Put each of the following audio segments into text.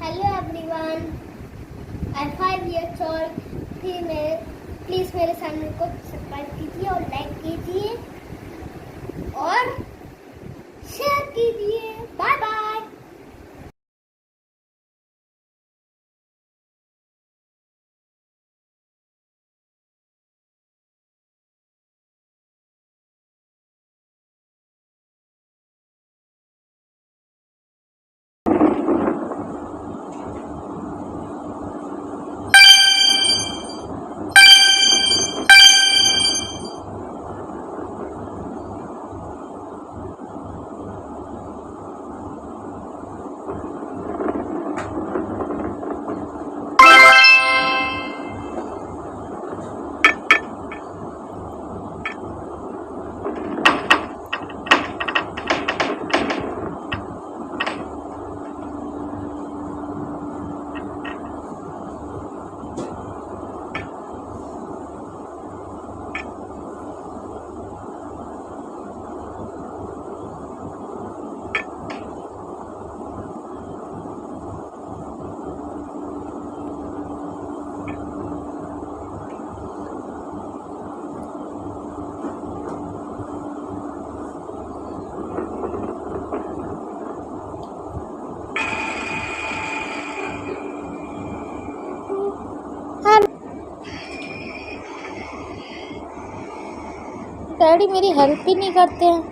Hello everyone, I 5 years old। Please मेरे channel को subscribe कीजिए और लाइक कीजिए और शेयर कीजिए। Bye bye. डैडी मेरी हेल्प ही नहीं करते हैं।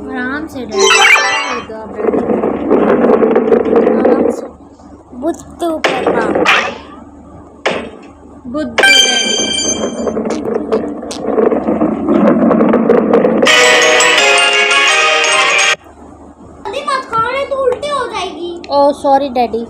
आराम से बुद्धू पापा, बुद्धू डैडी। जल्दी मत खाओ नहीं तो उल्टी हो जाएगी। Oh sorry daddy.